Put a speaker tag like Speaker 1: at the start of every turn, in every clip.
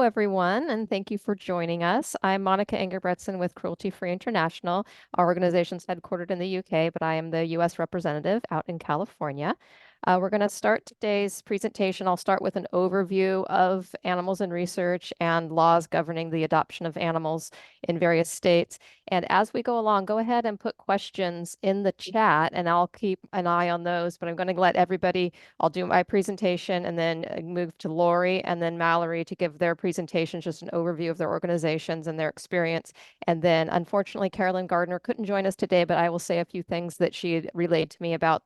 Speaker 1: Hello, everyone, and thank you for joining us. I'm Monica Engerbretson with Cruelty Free International. Our organization is headquartered in the UK, but I am the US representative out in California. We're going to start today's presentation. I'll start with an overview of animals in research and laws governing the adoption of animals in various states. And as we go along, go ahead and put questions in the chat, and I'll keep an eye on those. But I'm going to let everybody, I'll do my presentation and then move to Lori and then Mallory to give their presentations, just an overview of their organizations and their experience. And then, unfortunately, Carolyn Gardner couldn't join us today, but I will say a few things that she had relayed to me about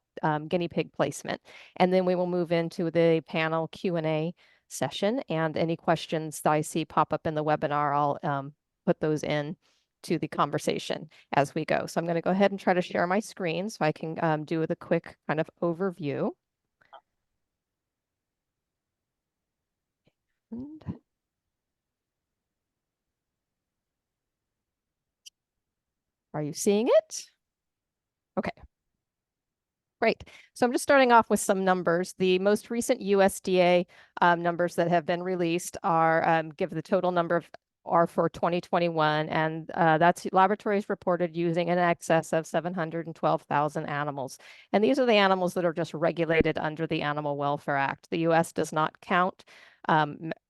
Speaker 1: guinea pig placement. And then we will move into the panel Q&A session. And any questions that I see pop up in the webinar, I'll put those in to the conversation as we go. So I'm going to go ahead and try to share my screen so I can do the quick kind of overview. And are you seeing it? Okay. Great. So I'm just starting off with some numbers. The most recent USDA numbers that have been released are give the total number of are for 2021, and that's laboratories reported using in excess of 712,000 animals. And these are the animals that are just regulated under the Animal Welfare Act. The U.S. does not count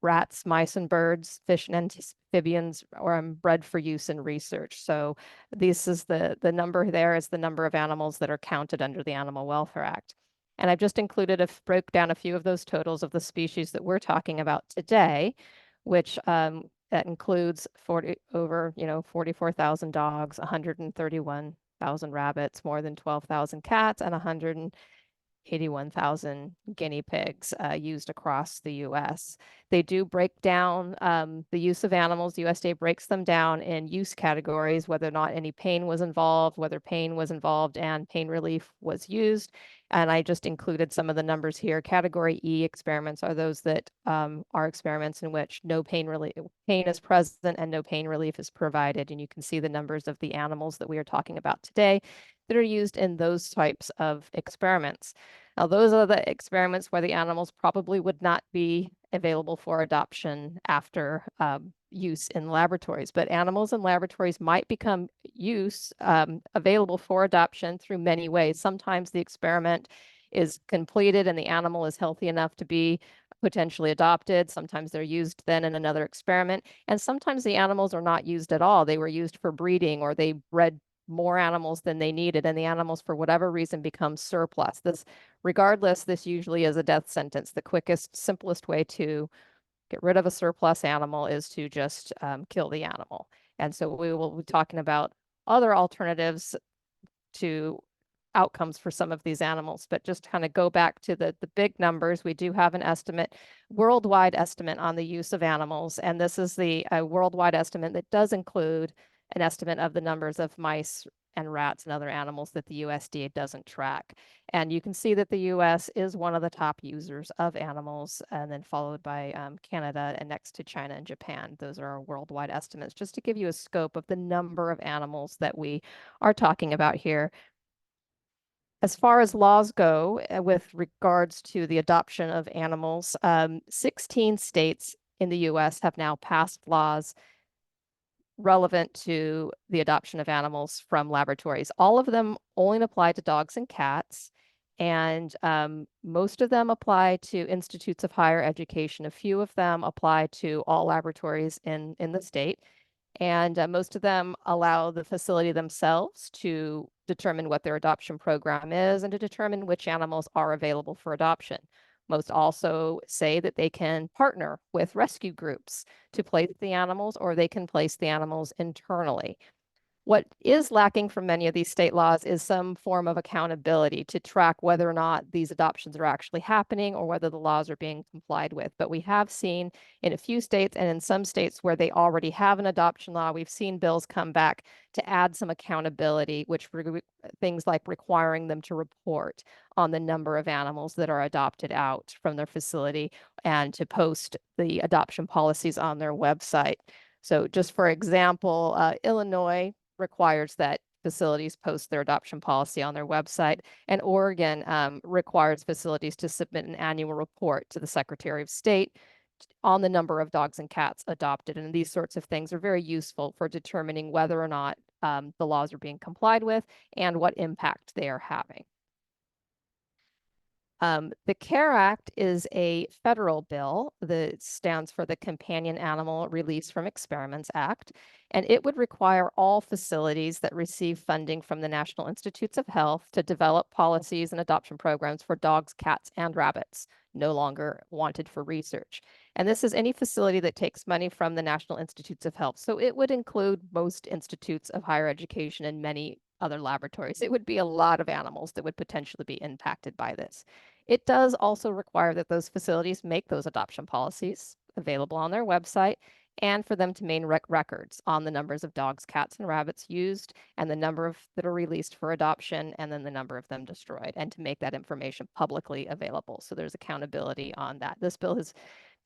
Speaker 1: rats, mice, and birds, fish and amphibians, or bred for use in research. So this is the number there is the number of animals that are counted under the Animal Welfare Act. And I've just included broke down a few of those totals of the species that we're talking about today, which that includes 44,000 dogs, 131,000 rabbits, more than 12,000 cats, and 181,000 guinea pigs used across the U.S. They do break down the use of animals. The USDA breaks them down in use categories, whether or not any pain was involved, whether pain was involved and pain relief was used. And I just included some of the numbers here. Category E experiments are those that are experiments in which no pain is present and no pain relief is provided. And you can see the numbers of the animals that we are talking about today that are used in those types of experiments. Now, those are the experiments where the animals probably would not be available for adoption after use in laboratories, but animals in laboratories might become available for adoption through many ways. Sometimes the experiment is completed and the animal is healthy enough to be potentially adopted. Sometimes they're used then in another experiment, and sometimes the animals are not used at all. They were used for breeding, or they bred more animals than they needed, and the animals, for whatever reason, become surplus. Regardless, this usually is a death sentence. The quickest, simplest way to get rid of a surplus animal is to just kill the animal. And so we will be talking about other alternatives to outcomes for some of these animals. But just kind of go back to the big numbers, we do have an estimate, worldwide estimate on the use of animals. And this is the worldwide estimate that does include an estimate of the numbers of mice and rats and other animals that the USDA doesn't track. And you can see that the US is one of the top users of animals, and then followed by Canada, and next to China and Japan. Those are our worldwide estimates, just to give you a scope of the number of animals that we are talking about here. As far as laws go, with regards to the adoption of animals, 16 states in the US have now passed laws relevant to the adoption of animals from laboratories. All of them only apply to dogs and cats, and most of them apply to institutes of higher education. A few of them apply to all laboratories in the state, and most of them allow the facility themselves to determine what their adoption program is and to determine which animals are available for adoption. Most also say that they can partner with rescue groups to place the animals, or they can place the animals internally. What is lacking from many of these state laws is some form of accountability to track whether or not these adoptions are actually happening or whether the laws are being complied with. But we have seen in a few states, and in some states where they already have an adoption law, we've seen bills come back to add some accountability, which things like requiring them to report on the number of animals that are adopted out from their facility and to post the adoption policies on their website. So just for example, Illinois requires that facilities post their adoption policy on their website, and Oregon requires facilities to submit an annual report to the Secretary of State on the number of dogs and cats adopted. And these sorts of things are very useful for determining whether or not the laws are being complied with and what impact they are having. The CARE Act is a federal bill that stands for the Companion Animal Release from Experiments Act, and it would require all facilities that receive funding from the National Institutes of Health to develop policies and adoption programs for dogs, cats, and rabbits, no longer wanted for research. And this is any facility that takes money from the National Institutes of Health. So it would include most institutes of higher education and many other laboratories. It would be a lot of animals that would potentially be impacted by this. It does also require that those facilities make those adoption policies available on their website and for them to maintain records on the numbers of dogs, cats, and rabbits used and the number of that are released for adoption and then the number of them destroyed, and to make that information publicly available. So there's accountability on that. This bill has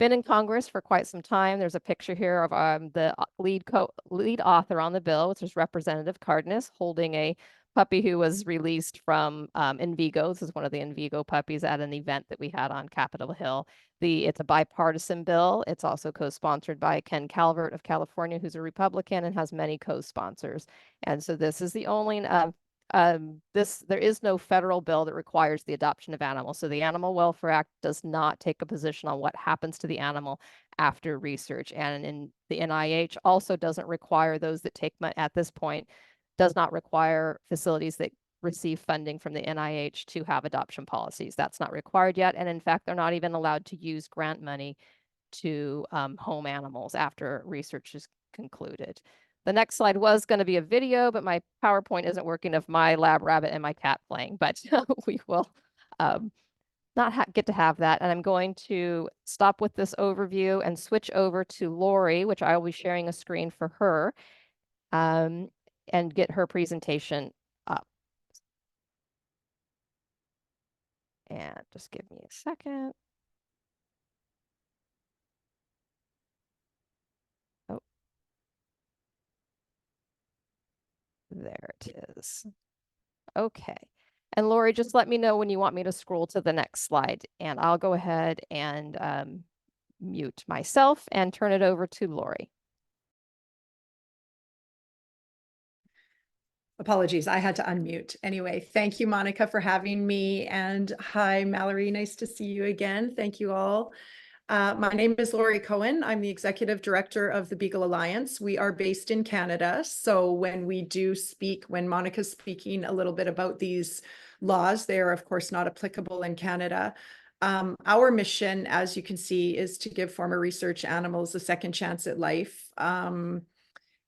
Speaker 1: been in Congress for quite some time. There's a picture here of the lead author on the bill, which is Representative Cardenas, holding a puppy who was released from Envigo. This is one of the Envigo puppies at an event that we had on Capitol Hill. It's a bipartisan bill. It's also co-sponsored by Ken Calvert of California, who's a Republican and has many co-sponsors. And so this is the only there is no federal bill that requires the adoption of animals. So the Animal Welfare Act does not take a position on what happens to the animal after research. And in the NIH also doesn't require those that take money at this point, does not require facilities that receive funding from the NIH to have adoption policies. That's not required yet. And in fact, they're not even allowed to use grant money to home animals after research is concluded. The next slide was going to be a video, but my PowerPoint isn't working of my lab rabbit and my cat playing, but we will not get to have that. And I'm going to stop with this overview and switch over to Lori, which I will be sharing a screen for her, and get her presentation up. And just give me a second. Oh, there it is. Okay. And Lori, just let me know when you want me to scroll to the next slide, and I'll go ahead and mute myself and turn it over to Lori.
Speaker 2: Apologies, I had to unmute. Anyway, thank you, Monica, for having me. And hi, Mallory, nice to see you again. Thank you all. My name is Lori Cohen. I'm the Executive Director of the Beagle Alliance. We are based in Canada. So when we do speak, when Monica's speaking a little bit about these laws, they are of course not applicable in Canada. Our mission, as you can see, is to give former research animals a second chance at life.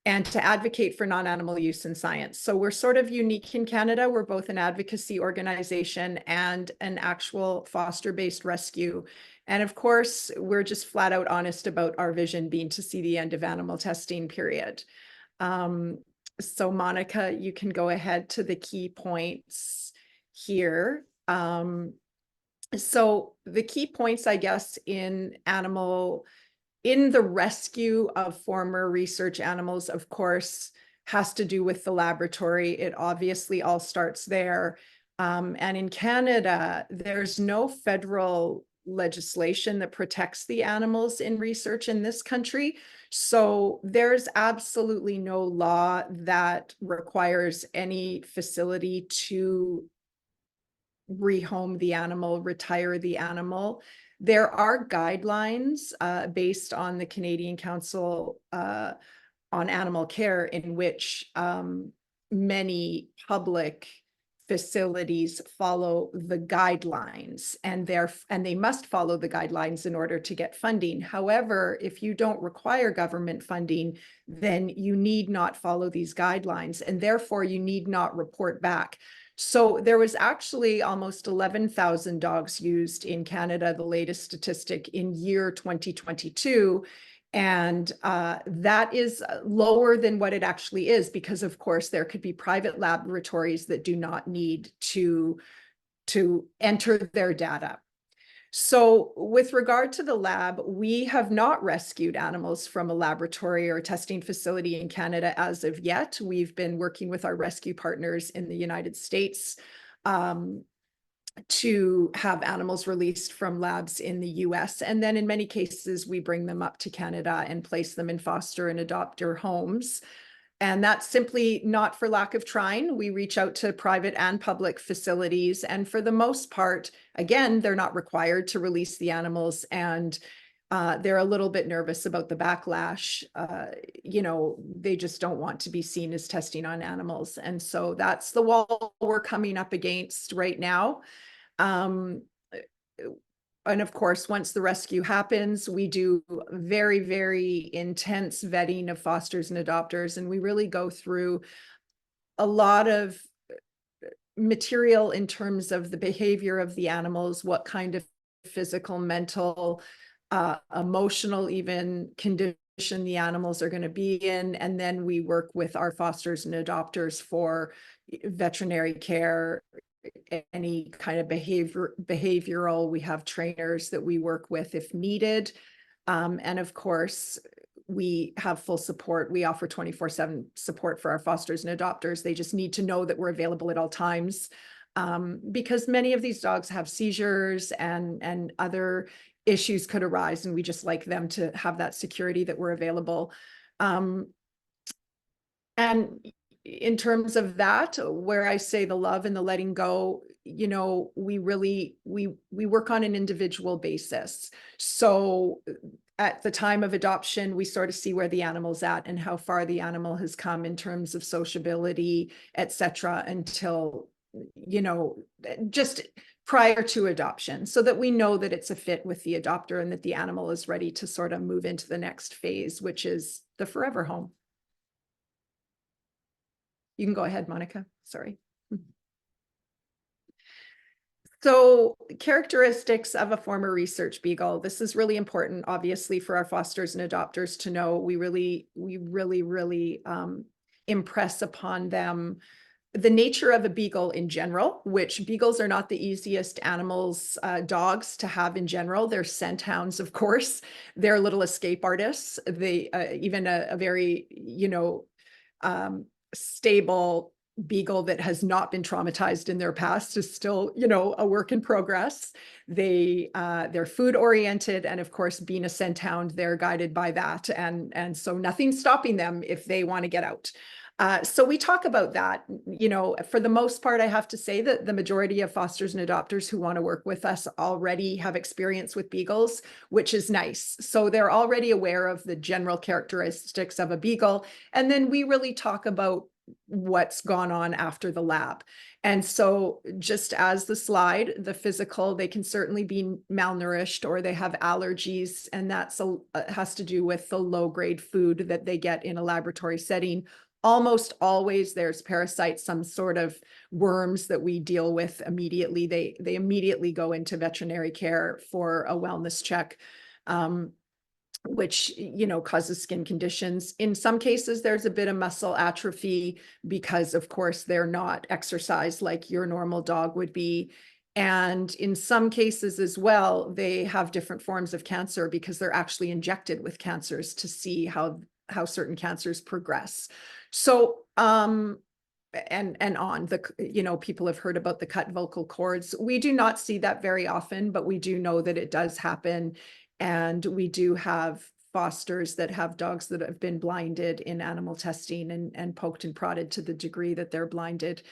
Speaker 2: And to advocate for non-animal use in science. So we're sort of unique in Canada. We're both an advocacy organization and an actual foster-based rescue. And of course, we're just flat out honest about our vision being to see the end of animal testing, period. So Monica, you can go ahead to the key points here. So the key points, I guess, in the rescue of former research animals, of course, has to do with the laboratory. It obviously all starts there. And in Canada, there's no federal legislation that protects the animals in research in this country. So there's absolutely no law that requires any facility to rehome the animal, retire the animal. There are guidelines based on the Canadian Council on Animal Care, in which many public facilities follow the guidelines, and they must follow the guidelines in order to get funding. However, if you don't require government funding, then you need not follow these guidelines, and therefore you need not report back. So there was actually almost 11,000 dogs used in Canada, the latest statistic in year 2022. And that is lower than what it actually is, because of course there could be private laboratories that do not need to enter their data. So with regard to the lab, we have not rescued animals from a laboratory or testing facility in Canada as of yet. We've been working with our rescue partners in the United States to have animals released from labs in the US. And then in many cases, we bring them up to Canada and place them in foster and adopter homes. And that's simply not for lack of trying. We reach out to private and public facilities. And for the most part, again, they're not required to release the animals. And they're a little bit nervous about the backlash. They just don't want to be seen as testing on animals. And so that's the wall we're coming up against right now. And of course, once the rescue happens, we do very, very intense vetting of fosters and adopters. And we really go through a lot of material in terms of the behavior of the animals, what kind of physical, mental, emotional, even condition the animals are going to be in. And then we work with our fosters and adopters for veterinary care, any kind of behavioral. We have trainers that we work with if needed. And of course, we have full support. We offer 24/7 support for our fosters and adopters. They just need to know that we're available at all times, because many of these dogs have seizures and other issues could arise, and we just like them to have that security that we're available. And in terms of that, where I say the love and the letting go, we really, we work on an individual basis. So at the time of adoption, we sort of see where the animal's at and how far the animal has come in terms of sociability, etc., until, just prior to adoption, so that we know that it's a fit with the adopter and that the animal is ready to sort of move into the next phase, which is the forever home. You can go ahead, Monica. Sorry. So characteristics of a former research beagle. This is really important, obviously, for our fosters and adopters to know. We really impress upon them the nature of a beagle in general, which beagles are not the easiest animals, dogs to have in general. They're scent hounds, of course. They're little escape artists. They even a very, stable beagle that has not been traumatized in their past is still, a work in progress. They're food oriented, and of course, being a scent hound, they're guided by that, and so nothing's stopping them if they want to get out. So we talk about that. For the most part, I have to say that the majority of fosters and adopters who want to work with us already have experience with beagles, which is nice. So they're already aware of the general characteristics of a beagle. And then we really talk about what's gone on after the lab. And so just as the slide, the physical, they can certainly be malnourished or they have allergies, and that's has to do with the low-grade food that they get in a laboratory setting. Almost always there's parasites, some sort of worms that we deal with immediately. They immediately go into veterinary care for a wellness check, which, causes skin conditions. In some cases, there's a bit of muscle atrophy because, of course, they're not exercised like your normal dog would be. And in some cases as well, they have different forms of cancer because they're actually injected with cancers to see how certain cancers progress. So, and on the, people have heard about the cut vocal cords. We do not see that very often, but we do know that it does happen. And we do have fosters that have dogs that have been blinded in animal testing and poked and prodded to the degree that they're blinded.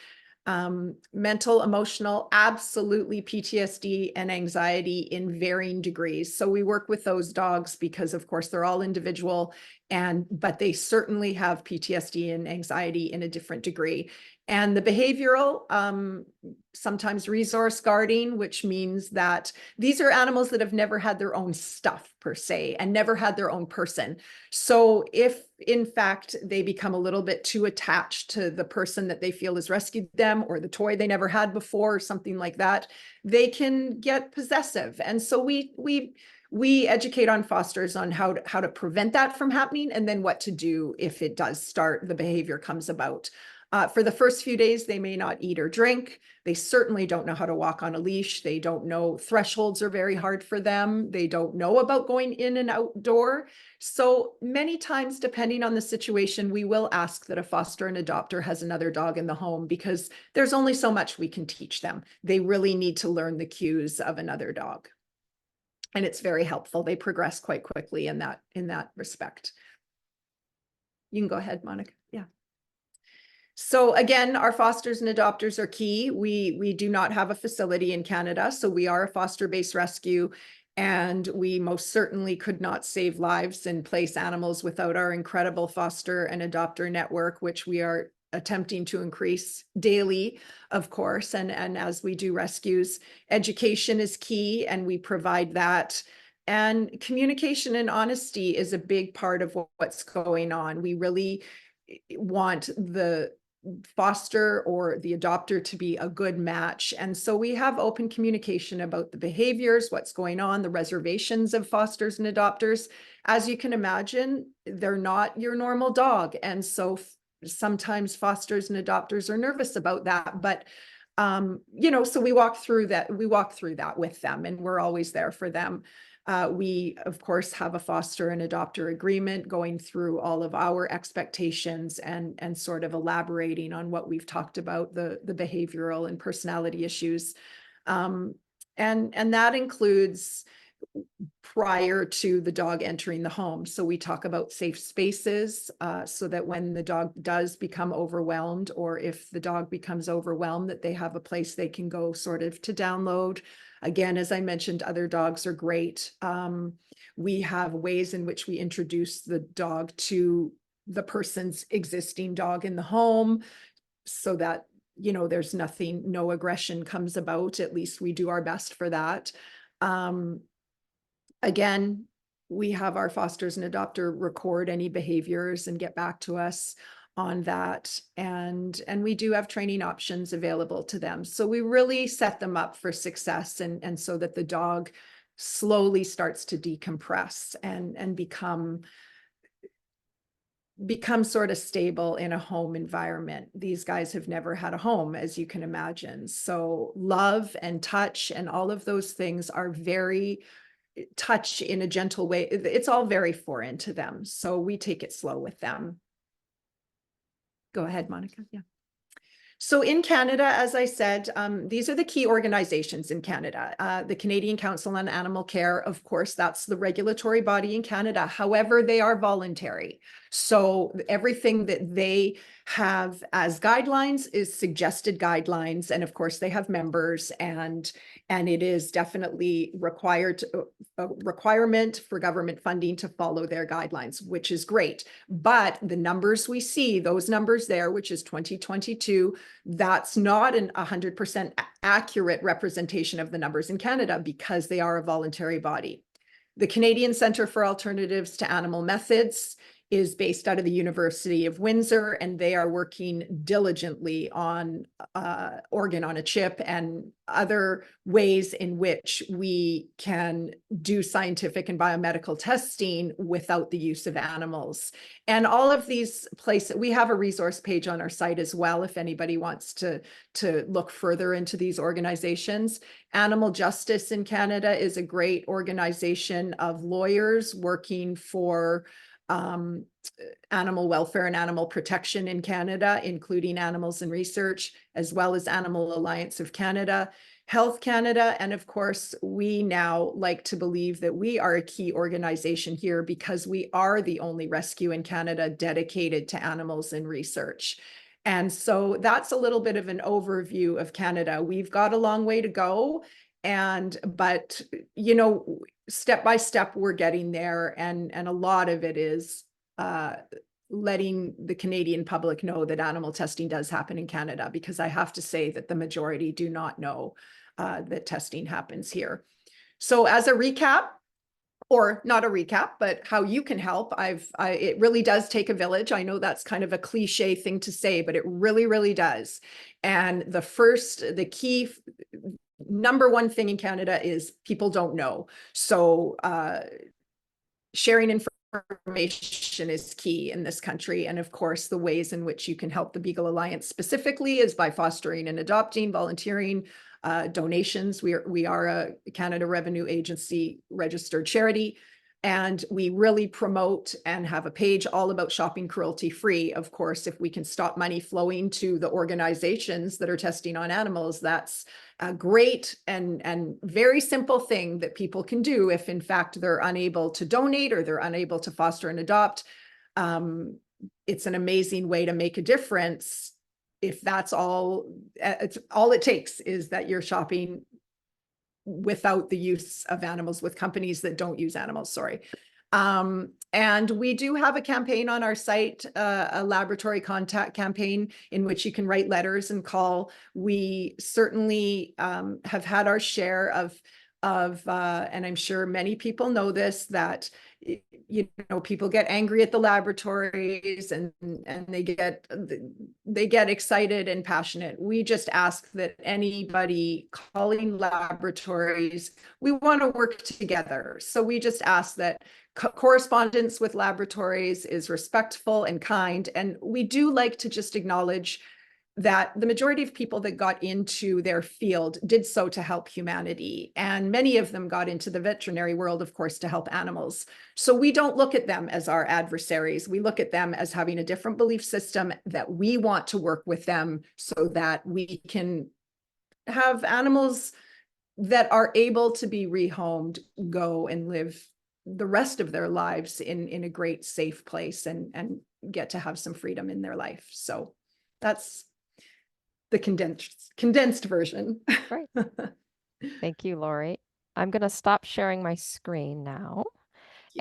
Speaker 2: Mental, emotional, absolutely PTSD and anxiety in varying degrees. So we work with those dogs because, of course, they're all individual, but they certainly have PTSD and anxiety in a different degree. And the behavioral, sometimes resource guarding, which means that these are animals that have never had their own stuff per se and never had their own person. So if in fact they become a little bit too attached to the person that they feel has rescued them or the toy they never had before or something like that, they can get possessive. And so we educate on fosters on how to prevent that from happening, and then what to do if it does start, the behavior comes about. For the first few days, they may not eat or drink. They certainly don't know how to walk on a leash. They don't know, thresholds are very hard for them. They don't know about going in and outdoor. So many times, depending on the situation, we will ask that a foster and adopter has another dog in the home, because there's only so much we can teach them. They really need to learn the cues of another dog. And it's very helpful. They progress quite quickly in that respect. You can go ahead, Monica. Yeah. So again, our fosters and adopters are key. We do not have a facility in Canada, so we are a foster-based rescue, and we most certainly could not save lives and place animals without our incredible foster and adopter network, which we are attempting to increase daily, of course. And as we do rescues, education is key, and we provide that. And communication and honesty is a big part of what's going on. We really want the foster or the adopter to be a good match. And so we have open communication about the behaviors, what's going on, the reservations of fosters and adopters. As you can imagine, they're not your normal dog. And so sometimes fosters and adopters are nervous about that. But so we walk through that with them, and we're always there for them. We, of course, have a foster and adopter agreement going through all of our expectations and sort of elaborating on what we've talked about, the behavioral and personality issues. And that includes prior to the dog entering the home. So we talk about safe spaces, so that when the dog does become overwhelmed, or if the dog becomes overwhelmed, that they have a place they can go sort of to download. Again, as I mentioned, other dogs are great. We have ways in which we introduce the dog to the person's existing dog in the home, so that, there's no aggression comes about. At least we do our best for that. Again, we have our fosters and adopter record any behaviors and get back to us on that. And we do have training options available to them. So we really set them up for success, and so that the dog slowly starts to decompress and become sort of stable in a home environment. These guys have never had a home, as you can imagine. So love and touch and all of those things are very touch in a gentle way. It's all very foreign to them. So we take it slow with them. Go ahead, Monica. Yeah. So in Canada, as I said, these are the key organizations in Canada. The Canadian Council on Animal Care, of course, that's the regulatory body in Canada. However, they are voluntary. So everything that they have as guidelines is suggested guidelines. And of course, they have members, and it is definitely a requirement for government funding to follow their guidelines, which is great. But the numbers we see, those numbers there, which is 2022, that's not an 100% accurate representation of the numbers in Canada, because they are a voluntary body. The Canadian Centre for Alternatives to Animal Methods is based out of the University of Windsor, and they are working diligently on organ on a chip and other ways in which we can do scientific and biomedical testing without the use of animals. And all of these places, we have a resource page on our site as well, if anybody wants to look further into these organizations. Animal Justice in Canada is a great organization of lawyers working for animal welfare and animal protection in Canada, including Animals in Research, as well as Animal Alliance of Canada, Health Canada. And of course, we now like to believe that we are a key organization here, because we are the only rescue in Canada dedicated to animals in research. And so that's a little bit of an overview of Canada. We've got a long way to go, but step by step, we're getting there. And a lot of it is letting the Canadian public know that animal testing does happen in Canada, because I have to say that the majority do not know that testing happens here. So as a recap, or not a recap, but how you can help, it really does take a village. I know that's kind of a cliche thing to say, but it really, really does. And the key number one thing in Canada is people don't know. So sharing information information is key in this country. And of course, the ways in which you can help the Beagle Alliance specifically is by fostering and adopting, volunteering, donations. We are a Canada Revenue Agency registered charity, and we really promote and have a page all about shopping cruelty free. Of course, if we can stop money flowing to the organizations that are testing on animals, that's a great and very simple thing that people can do if in fact they're unable to donate or they're unable to foster and adopt. It's an amazing way to make a difference. If that's all, it's all it takes is that you're shopping without the use of animals, with companies that don't use animals, sorry. And we do have a campaign on our site, a laboratory contact campaign in which you can write letters and call. We certainly have had our share of and I'm sure many people know this, that people get angry at the laboratories and they get excited and passionate. We just ask that anybody calling laboratories, we want to work together. So we just ask that correspondence with laboratories is respectful and kind. And we do like to just acknowledge that the majority of people that got into their field did so to help humanity. And many of them got into the veterinary world, of course, to help animals. So we don't look at them as our adversaries. We look at them as having a different belief system, that we want to work with them so that we can have animals that are able to be rehomed go and live the rest of their lives in a great, safe place and get to have some freedom in their life. So that's the condensed version.
Speaker 1: Right. Thank you, Lori. I'm going to stop sharing my screen now.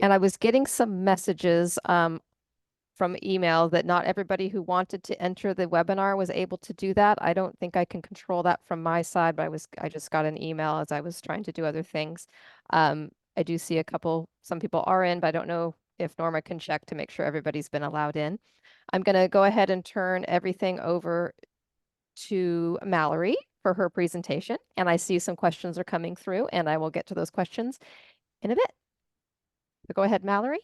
Speaker 1: And I was getting some messages from email that not everybody who wanted to enter the webinar was able to do that. I don't think I can control that from my side, but I just got an email as I was trying to do other things. I do see some people are in, but I don't know if Norma can check to make sure everybody's been allowed in. I'm going to go ahead and turn everything over to Mallory for her presentation. And I see some questions are coming through, and I will get to those questions in a bit. So go ahead, Mallory.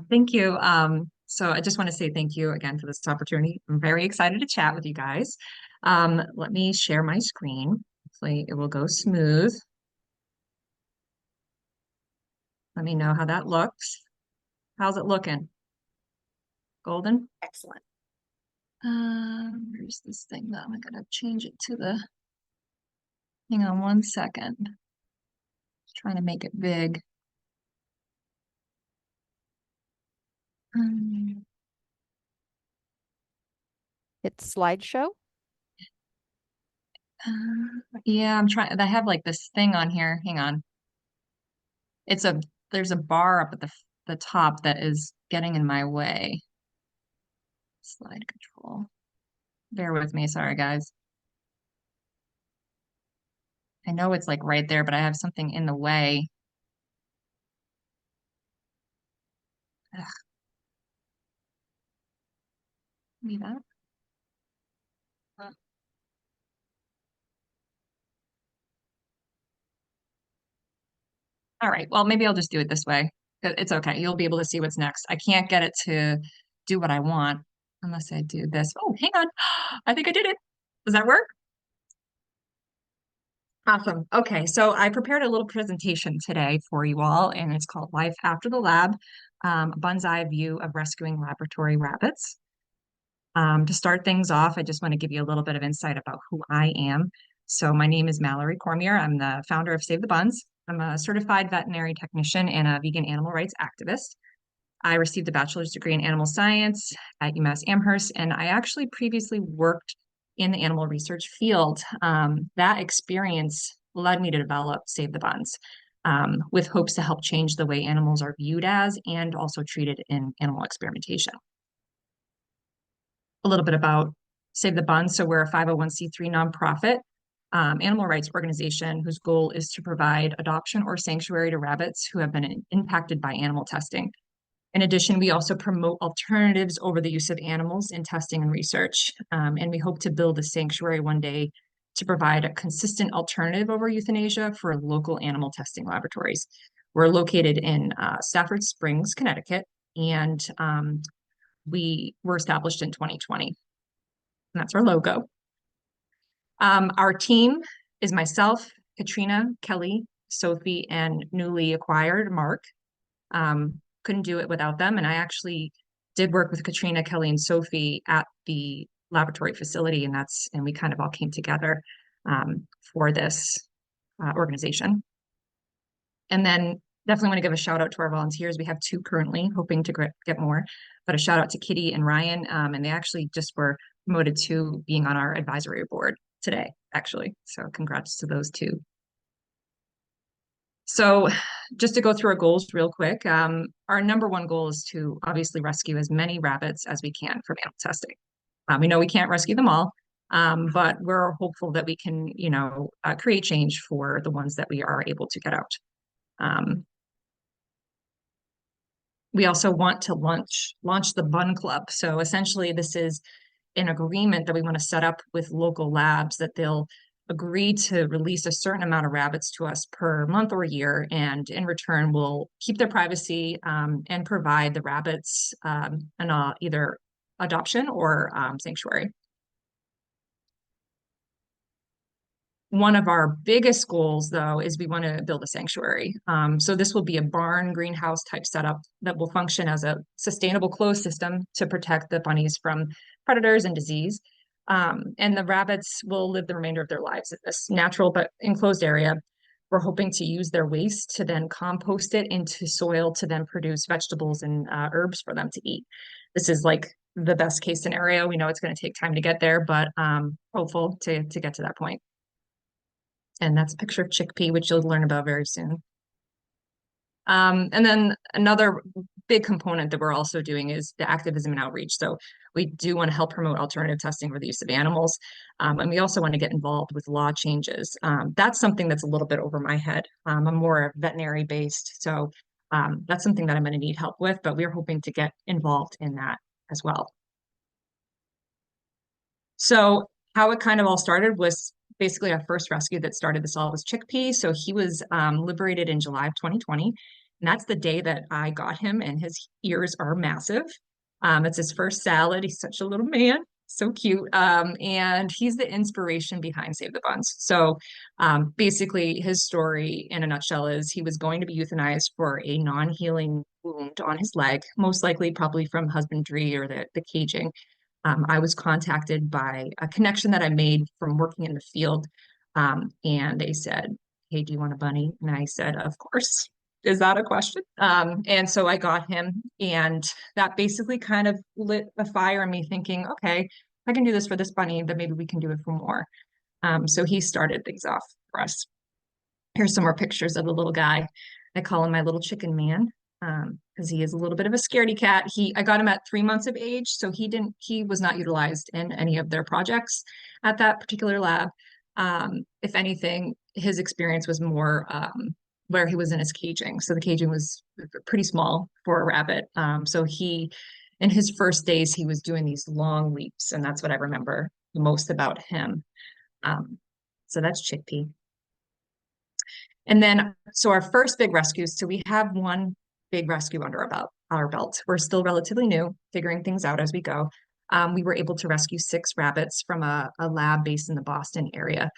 Speaker 3: Thank you. So I just want to say thank you again for this opportunity. I'm very excited to chat with you guys. Let me share my screen. Hopefully it will go smooth. Let me know how that looks. How's it looking? Golden?
Speaker 2: Excellent.
Speaker 3: Where's this thing though? I'm gonna change it to hang on one second. Just trying to make it big.
Speaker 1: Hit slideshow.
Speaker 3: Yeah, I'm trying. I have like this thing on here. Hang on. There's a bar up at the top that is getting in my way. Slide control. Bear with me. Sorry, guys. I know it's like right there, but I have something in the way. Ugh. Maybe that. All right. Well, maybe I'll just do it this way. It's okay. You'll be able to see what's next. I can't get it to do what I want unless I do this. Oh, hang on. I think I did it. Does that work? Awesome. Okay, so I prepared a little presentation today for you all, and it's called Life After the Lab, a Bund's Eye View of Rescuing Laboratory Rabbits. To start things off, I just want to give you a little bit of insight about who I am. So my name is Mallory Cormier. I'm the founder of Save the Buns. I'm a certified veterinary technician and a vegan animal rights activist. I received a bachelor's degree in animal science at UMass Amherst, and I actually previously worked in the animal research field. That experience led me to develop Save the Buns, with hopes to help change the way animals are viewed as and also treated in animal experimentation. A little bit about Save the Buns. So we're a 501c3 nonprofit animal rights organization whose goal is to provide adoption or sanctuary to rabbits who have been impacted by animal testing. In addition, we also promote alternatives over the use of animals in testing and research. And we hope to build a sanctuary one day to provide a consistent alternative over euthanasia for local animal testing laboratories. We're located in Stafford Springs, Connecticut, and we were established in 2020. And that's our logo. Our team is myself, Katrina, Kelly, Sophie, and newly acquired Mark. Couldn't do it without them. And I actually did work with Katrina, Kelly, and Sophie at the laboratory facility, and we kind of all came together for this organization. And then definitely want to give a shout out to our volunteers. We have 2 currently, hoping to get more, but a shout out to Kitty and Ryan. And they actually just were promoted to being on our advisory board today, actually. So congrats to those 2. So just to go through our goals real quick, our number 1 goal is to obviously rescue as many rabbits as we can from animal testing. We know we can't rescue them all, but we're hopeful that we can, create change for the ones that we are able to get out. We also want to launch the Bun Club. So essentially, this is an agreement that we want to set up with local labs that they'll agree to release a certain amount of rabbits to us per month or year, and in return, we'll keep their privacy and provide the rabbits either adoption or sanctuary. One of our biggest goals, though, is we want to build a sanctuary. So this will be a barn greenhouse type setup that will function as a sustainable closed system to protect the bunnies from predators and disease. And the rabbits will live the remainder of their lives in this natural but enclosed area. We're hoping to use their waste to then compost it into soil to then produce vegetables and herbs for them to eat. This is like the best case scenario. We know it's going to take time to get there, but hopeful to get to that point. And that's a picture of Chickpea, which you'll learn about very soon. And then another big component that we're also doing is the activism and outreach. So we do want to help promote alternative testing for the use of animals. And we also want to get involved with law changes. That's something that's a little bit over my head. I'm more veterinary based. So that's something that I'm going to need help with, but we're hoping to get involved in that as well. So how it kind of all started was basically our first rescue that started this all was Chickpea. So he was liberated in July of 2020. And that's the day that I got him, and his ears are massive. It's his first salad. He's such a little man, so cute. And he's the inspiration behind Save the Buns. So basically his story in a nutshell is he was going to be euthanized for a non-healing wound on his leg, most likely probably from husbandry or the caging. I was contacted by a connection that I made from working in the field. And they said, "Hey, do you want a bunny?" And I said, "Of course. Is that a question?" And so I got him, and that basically kind of lit a fire in me thinking, okay, I can do this for this bunny, then maybe we can do it for more. So he started things off for us. Here's some more pictures of the little guy. I call him my little chicken man. Because he is a little bit of a scaredy cat. I got him at 3 months of age, so he was not utilized in any of their projects at that particular lab. If anything, his experience was more where he was in his caging. So the caging was pretty small for a rabbit. So in his first days, he was doing these long leaps, and that's what I remember the most about him. So that's Chickpea. And then, so our first big rescue, so we have one big rescue under our belt. We're still relatively new, figuring things out as we go. We were able to rescue 6 rabbits from a lab based in the Boston area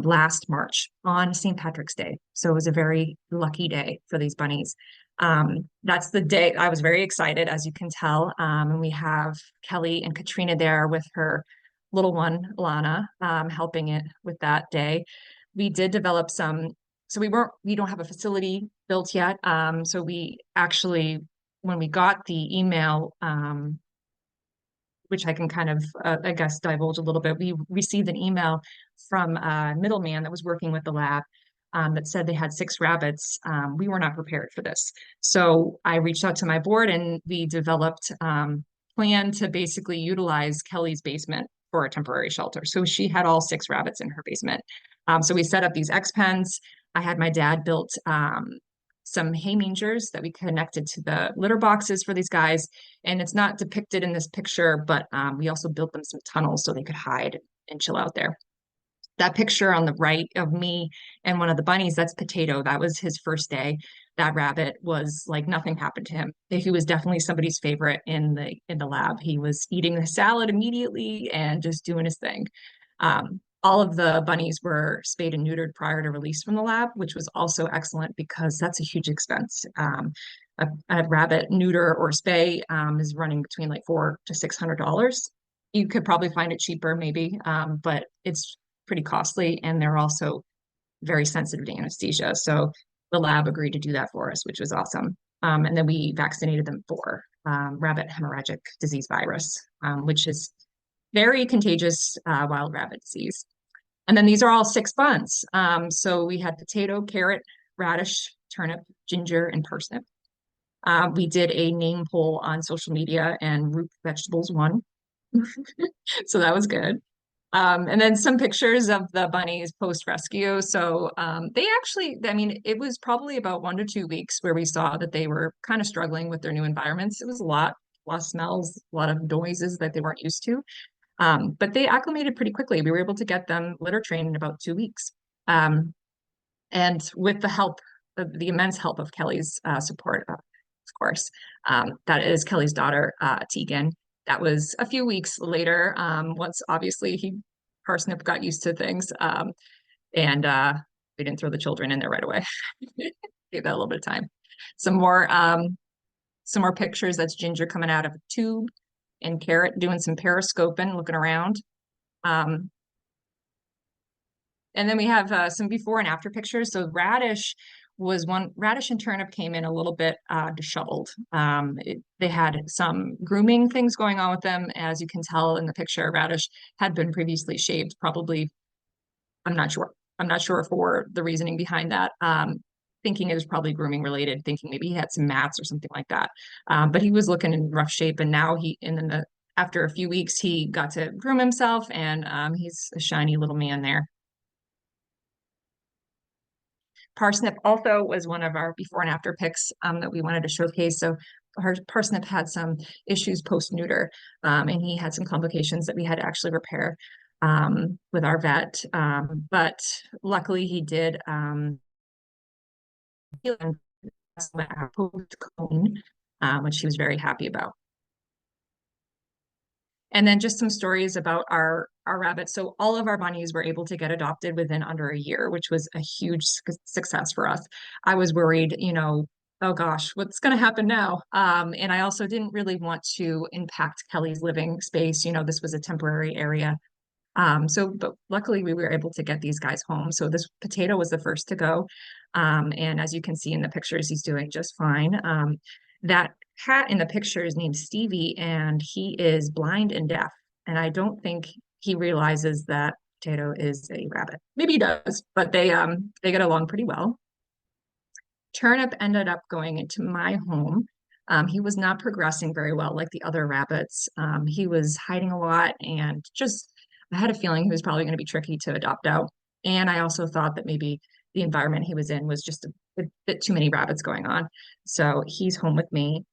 Speaker 3: last March on St. Patrick's Day. So it was a very lucky day for these bunnies. That's the day I was very excited, as you can tell. And we have Kelly and Katrina there with her little one, Lana, helping it with that day. We did develop some. So we don't have a facility built yet. So we actually, when we got the email, which I can kind of, I guess, divulge a little bit, we received an email from a middleman that was working with the lab that said they had 6 rabbits. We were not prepared for this. So I reached out to my board, and we developed plan to basically utilize Kelly's basement for a temporary shelter. So she had all 6 rabbits in her basement. So we set up these X pens. I had my dad built some hay mangers that we connected to the litter boxes for these guys. And it's not depicted in this picture, but we also built them some tunnels so they could hide and chill out there. That picture on the right of me and one of the bunnies, that's Potato. That was his first day. that rabbit was like nothing happened to him. He was definitely somebody's favorite in the lab. He was eating the salad immediately and just doing his thing. All of the bunnies were spayed and neutered prior to release from the lab, which was also excellent because that's a huge expense. A rabbit neuter or spay is running between like $400 to $600. You could probably find it cheaper, maybe, but it's pretty costly, and they're also very sensitive to anesthesia. So the lab agreed to do that for us, which was awesome. And then we vaccinated them for rabbit hemorrhagic disease virus, which is very contagious wild rabbit disease. And then these are all 6 buns. So we had potato, carrot, radish, turnip, ginger, and parsnip. We did a name poll on social media, and root vegetables won. So that was good. And then some pictures of the bunnies post-rescue. So they actually, I mean, it was probably about 1 to 2 weeks where we saw that they were kind of struggling with their new environments. It was a lot of smells, a lot of noises that they weren't used to. But they acclimated pretty quickly. We were able to get them litter trained in about 2 weeks. And with the help, the immense help of Kelly's support, of course, that is Kelly's daughter, Tegan. That was a few weeks later, once obviously Parsnip got used to things, and we didn't throw the children in there right away. Gave that a little bit of time. Some more pictures. That's Ginger coming out of a tube, and Carrot doing some periscoping, looking around. And then we have some before and after pictures. So Radish and Turnip came in a little bit disheveled. They had some grooming things going on with them. As you can tell in the picture, Radish had been previously shaved, probably, I'm not sure. I'm not sure for the reasoning behind that. Thinking it was probably grooming related, thinking maybe he had some mats or something like that. But he was looking in rough shape, and now after a few weeks, he got to groom himself, and he's a shiny little man there. Parsnip also was one of our before and after pics that we wanted to showcase. So Parsnip had some issues post-neuter, and he had some complications that we had to actually repair with our vet. But luckily he did post-cone, which he was very happy about. And then just some stories about our rabbits. So all of our bunnies were able to get adopted within under a year, which was a huge success for us. I was worried, oh gosh, what's going to happen now? And I also didn't really want to impact Kelly's living space. This was a temporary area. But luckily we were able to get these guys home. So this Potato was the first to go. And as you can see in the pictures, he's doing just fine. That cat in the picture is named Stevie, and he is blind and deaf. And I don't think he realizes that Potato is a rabbit. Maybe he does, but they get along pretty well. Turnip ended up going into my home. He was not progressing very well like the other rabbits. He was hiding a lot, and I had a feeling he was probably going to be tricky to adopt out. And I also thought that maybe the environment he was in was just a bit too many rabbits going on. So he's home with me.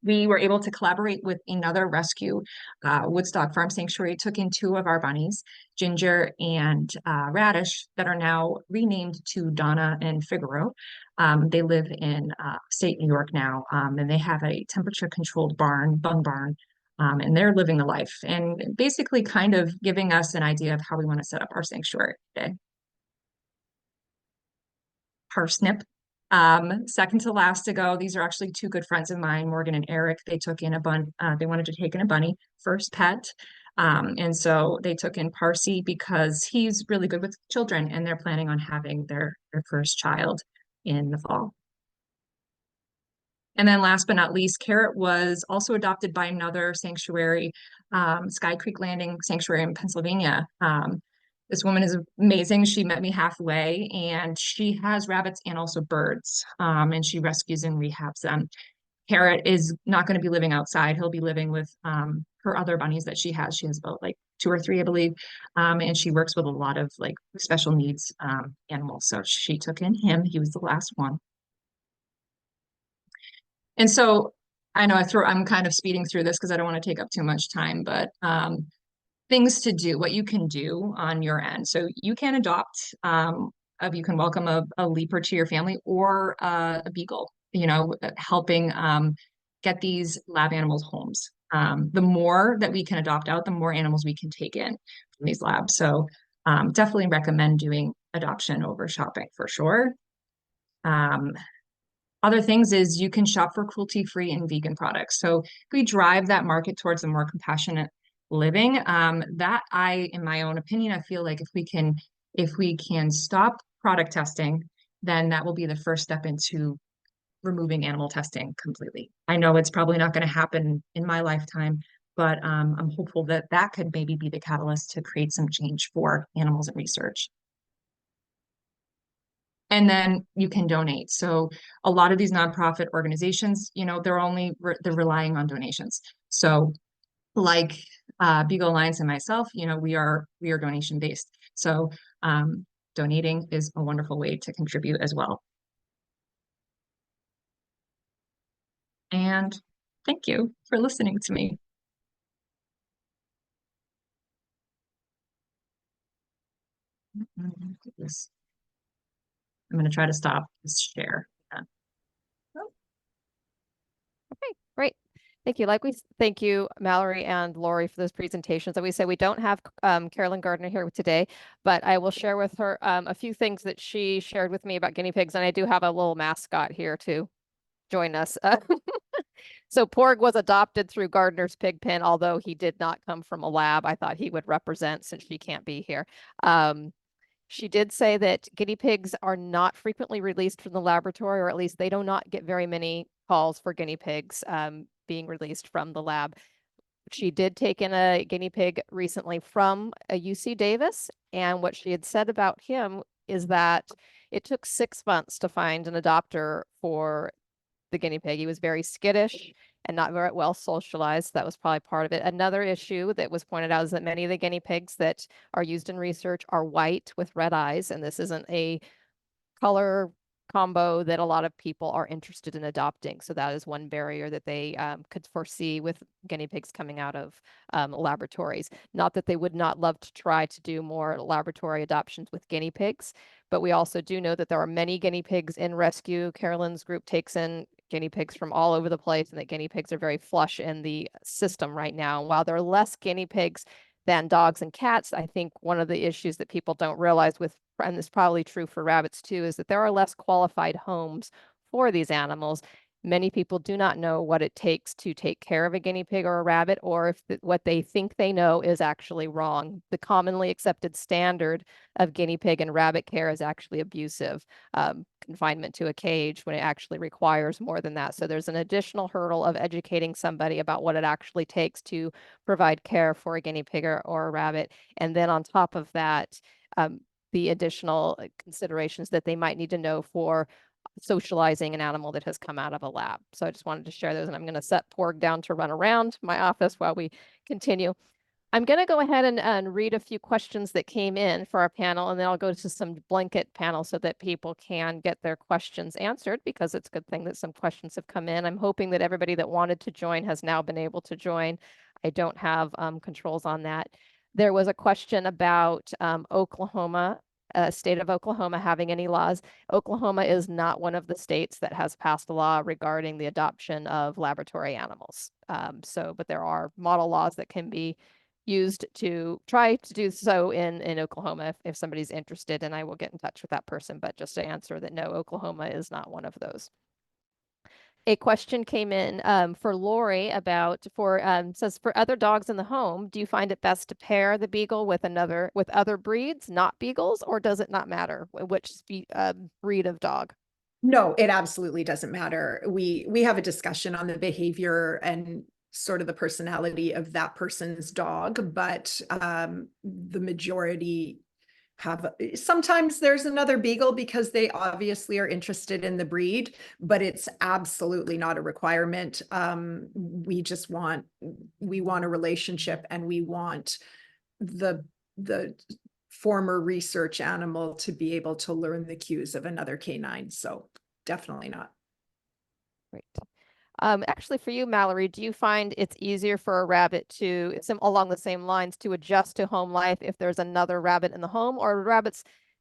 Speaker 3: We were able to collaborate with another rescue. Woodstock Farm Sanctuary took in 2 of our bunnies, Ginger and Radish, that are now renamed to Donna and Figaro. They live in upstate New York now, and they have a temperature-controlled bun barn, and they're living the life and basically kind of giving us an idea of how we want to set up our sanctuary today. Parsnip. Second to last to go. These are actually 2 good friends of mine, Morgan and Eric. They took in they wanted to take in a bunny, first pet. And so they took in Parsi because he's really good with children, and they're planning on having their first child in the fall. And then last but not least, Carrot was also adopted by another sanctuary, Sky Creek Landing Sanctuary in Pennsylvania. This woman is amazing. She met me halfway, and she has rabbits and also birds, and she rescues and rehabs them. Carrot is not going to be living outside. He'll be living with her other bunnies that she has. She has about like 2 or 3, I believe, and she works with a lot of like special needs animals. So she took in him. He was the last one. And so I know I'm kind of speeding through this because I don't want to take up too much time, but things to do, what you can do on your end. So you can adopt you can welcome a leaper to your family or a beagle, helping get these lab animals homes. The more that we can adopt out, the more animals we can take in from these labs. So definitely recommend doing adoption over shopping for sure. Um, Other things is you can shop for cruelty-free and vegan products. So if we drive that market towards a more compassionate living, in my own opinion, I feel like if we can stop product testing, then that will be the first step into removing animal testing completely. I know it's probably not going to happen in my lifetime, but I'm hopeful that that could maybe be the catalyst to create some change for animals and research. And then you can donate. So a lot of these nonprofit organizations, they're relying on donations. So like Beagle Alliance and myself, we are donation based. So donating is a wonderful way to contribute as well. And thank you for listening to me. I'm going to try to stop this share.
Speaker 1: Okay, great. Thank you. Thank you, Mallory and Lori, for those presentations. That we say we don't have Carolyn Gardner here today, but I will share with her a few things that she shared with me about guinea pigs, and I do have a little mascot here to join us. So Porg was adopted through Gardner's pig pen, although he did not come from a lab. I thought he would represent since she can't be here. She did say that guinea pigs are not frequently released from the laboratory, or at least they do not get very many calls for guinea pigs being released from the lab. She did take in a guinea pig recently from a UC Davis, and what she had said about him is that it took 6 months to find an adopter for the guinea pig. He was very skittish and not very well socialized. That was probably part of it. Another issue that was pointed out is that many of the guinea pigs that are used in research are white with red eyes, and this isn't a color combo that a lot of people are interested in adopting. So that is one barrier that they could foresee with guinea pigs coming out of laboratories. Not that they would not love to try to do more laboratory adoptions with guinea pigs, but we also do know that there are many guinea pigs in rescue. Carolyn's group takes in guinea pigs from all over the place, and that guinea pigs are very flush in the system right now. And while there are less guinea pigs than dogs and cats, I think one of the issues that people don't realize and this is probably true for rabbits too, is that there are less qualified homes for these animals. Many people do not know what it takes to take care of a guinea pig or a rabbit, or if what they think they know is actually wrong. The commonly accepted standard of guinea pig and rabbit care is actually abusive, confinement to a cage, when it actually requires more than that. So there's an additional hurdle of educating somebody about what it actually takes to provide care for a guinea pig or a rabbit. And then on top of that, the additional considerations that they might need to know for socializing an animal that has come out of a lab. So I just wanted to share those, and I'm going to set Porg down to run around my office while we continue. I'm going to go ahead and read a few questions that came in for our panel, and then I'll go to some blanket panel so that people can get their questions answered, because it's a good thing that some questions have come in. I'm hoping that everybody that wanted to join has now been able to join. I don't have controls on that. There was a question about Oklahoma, state of Oklahoma having any laws. Oklahoma is not one of the states that has passed a law regarding the adoption of laboratory animals. But there are model laws that can be used to try to do so in Oklahoma if somebody's interested, and I will get in touch with that person. But just to answer that, no, Oklahoma is not one of those. A question came in for Lori about says, for other dogs in the home, do you find it best to pair the beagle with other breeds, not beagles, or does it not matter which breed of dog?
Speaker 2: No, it absolutely doesn't matter. We have a discussion on the behavior and sort of the personality of that person's dog, but the majority sometimes there's another beagle because they obviously are interested in the breed, but it's absolutely not a requirement. We want a relationship, and we want the former research animal to be able to learn the cues of another canine. So definitely not.
Speaker 1: Great. Actually, for you, Mallory, do you find it's easier for a rabbit along the same lines to adjust to home life if there's another rabbit in the home, or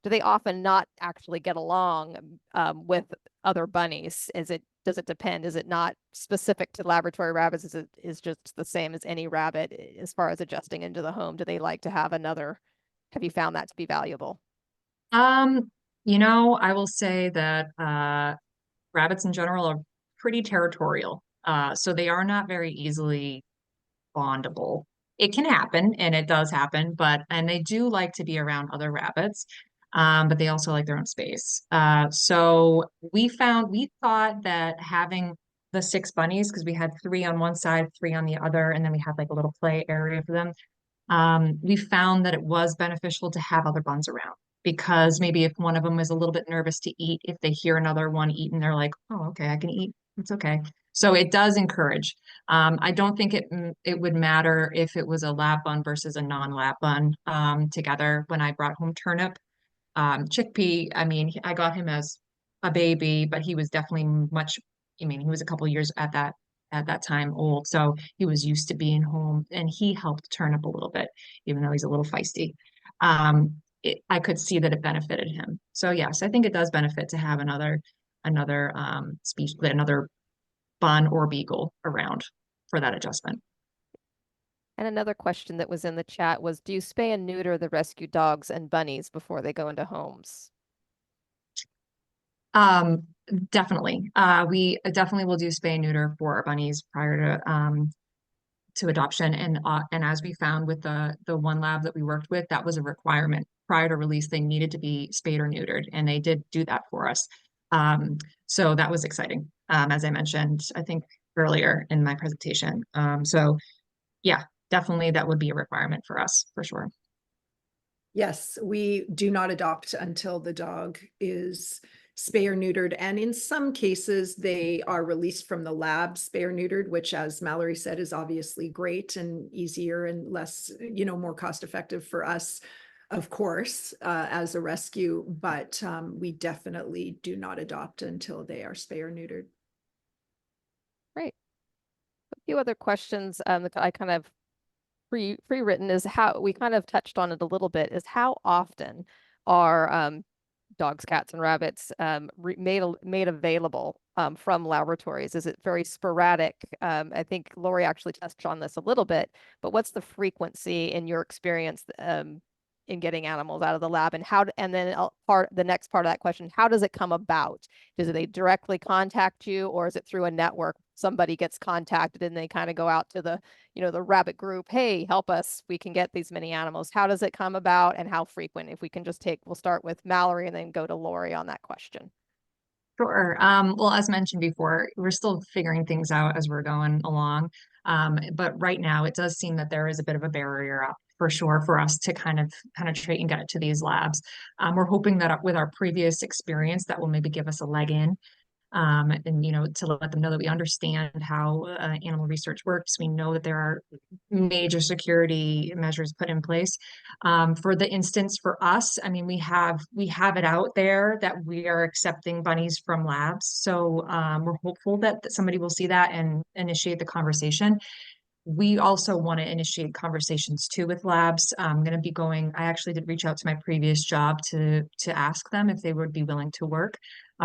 Speaker 1: do they often not actually get along with other bunnies? Does it depend? Is it not specific to laboratory rabbits? Is just the same as any rabbit as far as adjusting into the home? Do they like to have another? Have you found that to be valuable?
Speaker 3: Um, I will say that rabbits in general are pretty territorial. So they are not very easily bondable. It can happen, and it does happen, and they do like to be around other rabbits, but they also like their own space. So we thought that having the six bunnies, because we had three on one side, three on the other, and then we had like a little play area for them. We found that it was beneficial to have other buns around because maybe if one of them is a little bit nervous to eat, if they hear another one eat and they're like, oh, okay, I can eat. It's okay. So it does encourage. I don't think it would matter if it was a lab bun versus a non-lab bun together. When I brought home Turnip, Chickpea, I mean, I got him as a baby, but he was definitely much, I mean, he was a couple years at that time old. So he was used to being home and he helped Turnip a little bit, even though he's a little feisty. I could see that it benefited him. So yes, I think it does benefit to have another species, another bun or beagle around for that adjustment.
Speaker 1: And another question that was in the chat was, do you spay and neuter the rescue dogs and bunnies before they go into homes?
Speaker 3: Um, Definitely. We definitely will do spay and neuter for our bunnies prior to adoption. And as we found with the one lab that we worked with, that was a requirement. Prior to release, they needed to be spayed or neutered, and they did do that for us. So that was exciting. As I mentioned, I think earlier in my presentation. So yeah, definitely that would be a requirement for us for sure.
Speaker 2: Yes, we do not adopt until the dog is spay or neutered. And in some cases, they are released from the lab spay or neutered, which, as Mallory said, is obviously great and easier and less, more cost effective for us, of course, as a rescue. But we definitely do not adopt until they are spay or neutered.
Speaker 1: Great. A few other questions that I kind of pre-written is how we kind of touched on it a little bit, is how often are dogs, cats, and rabbits made available from laboratories? Is it very sporadic? I think Lori actually touched on this a little bit, but what's the frequency in your experience in getting animals out of the lab, and then the next part of that question, how does it come about? Does they directly contact you, or is it through a network? Somebody gets contacted and they kind of go out to the rabbit group, hey, help us, we can get these many animals. How does it come about, and how frequent? If we can just we'll start with Mallory and then go to Lori on that question.
Speaker 3: Sure. Well, as mentioned before, we're still figuring things out as we're going along. But right now, it does seem that there is a bit of a barrier up for sure for us to kind of penetrate and get it to these labs. We're hoping that with our previous experience, that will maybe give us a leg in. And to let them know that we understand how animal research works. We know that there are major security measures put in place. For the instance for us, I mean, we have it out there that we are accepting bunnies from labs. So we're hopeful that somebody will see that and initiate the conversation. We also want to initiate conversations too with labs. I'm going to be going, I actually did reach out to my previous job to ask them if they would be willing to work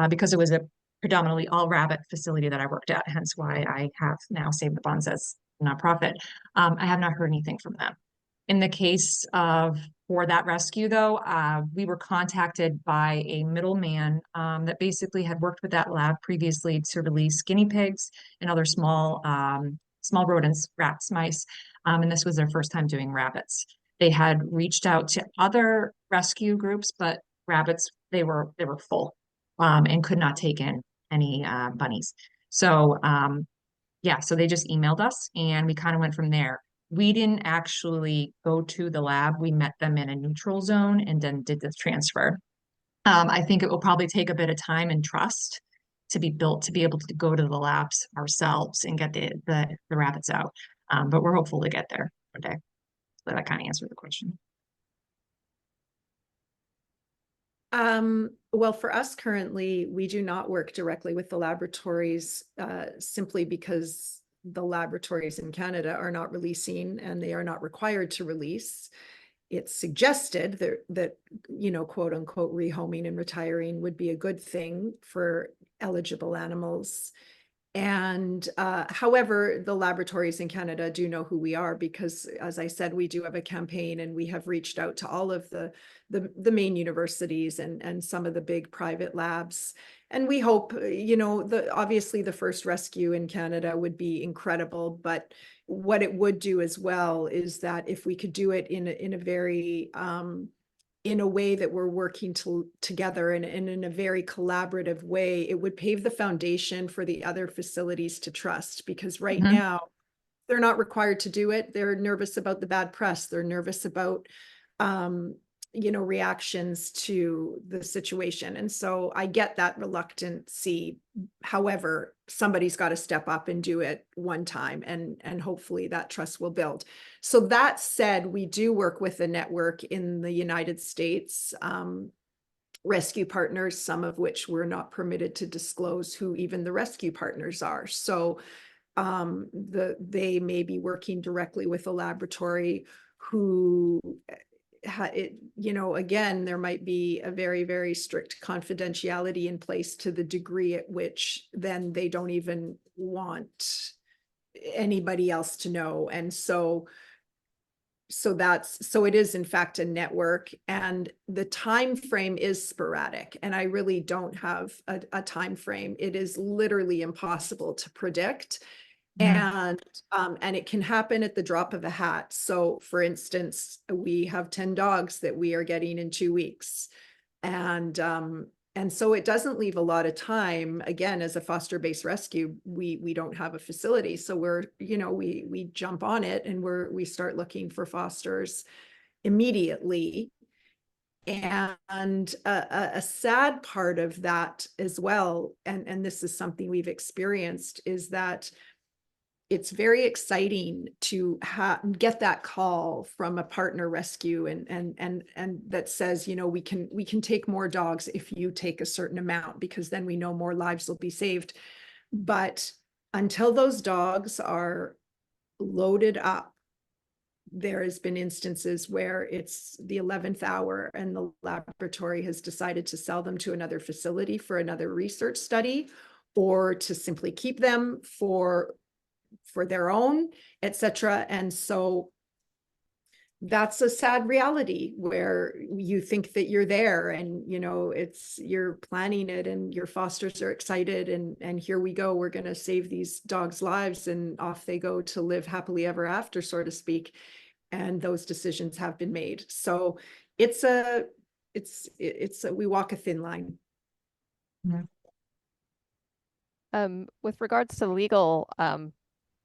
Speaker 3: because it was a predominantly all rabbit facility that I worked at, hence why I have now Save the Buns as a nonprofit. I have not heard anything from them. In the case of for that rescue, though, we were contacted by a middleman that basically had worked with that lab previously to release guinea pigs and other small rodents, rats, mice, and this was their first time doing rabbits. They had reached out to other rescue groups, but rabbits they were full and could not take in any bunnies. So yeah, so they just emailed us and we kind of went from there. We didn't actually go to the lab. We met them in a neutral zone and then did the transfer. I think it will probably take a bit of time and trust to be built to be able to go to the labs ourselves and get the rabbits out. But we're hopeful to get there one day. So that kind of answered the question.
Speaker 2: Well, for us currently, we do not work directly with the laboratories simply because the laboratories in Canada are not releasing and they are not required to release. it's suggested that, quote unquote, rehoming and retiring would be a good thing for eligible animals. And however, the laboratories in Canada do know who we are because, as I said, we do have a campaign and we have reached out to all of the main universities and some of the big private labs. And we hope, obviously the first rescue in Canada would be incredible, but what it would do as well is that if we could do it in a very in a way that we're working together and in a very collaborative way, it would pave the foundation for the other facilities to trust, because right now they're not required to do it. They're nervous about the bad press. They're nervous about, reactions to the situation. And so I get that reluctancy. However, somebody's got to step up and do it one time, and hopefully that trust will build. So that said, we do work with a network in the United States, rescue partners, some of which we're not permitted to disclose who even the rescue partners are. So they may be working directly with a laboratory who again, there might be a very, very strict confidentiality in place to the degree at which then they don't even want anybody else to know. And so it is in fact a network, and the time frame is sporadic, and I really don't have a time frame. It is literally impossible to predict. And it can happen at the drop of a hat. So for instance, we have 10 dogs that we are getting in 2 weeks. And so it doesn't leave a lot of time. Again, as a foster-based rescue, we don't have a facility. So we jump on it and we start looking for fosters immediately. And a sad part of that as well, and this is something we've experienced, is that it's very exciting to get that call from a partner rescue and that says, we can take more dogs if you take a certain amount, because then we know more lives will be saved. But until those dogs are loaded up, there has been instances where it's the 11th hour and the laboratory has decided to sell them to another facility for another research study, or to simply keep them for their own, etc. And so that's a sad reality where you think that you're there and you're planning it and your fosters are excited and here we go, we're going to save these dogs' lives, and off they go to live happily ever after, so to speak. And those decisions have been made. So we walk a thin line.
Speaker 1: With regards to legal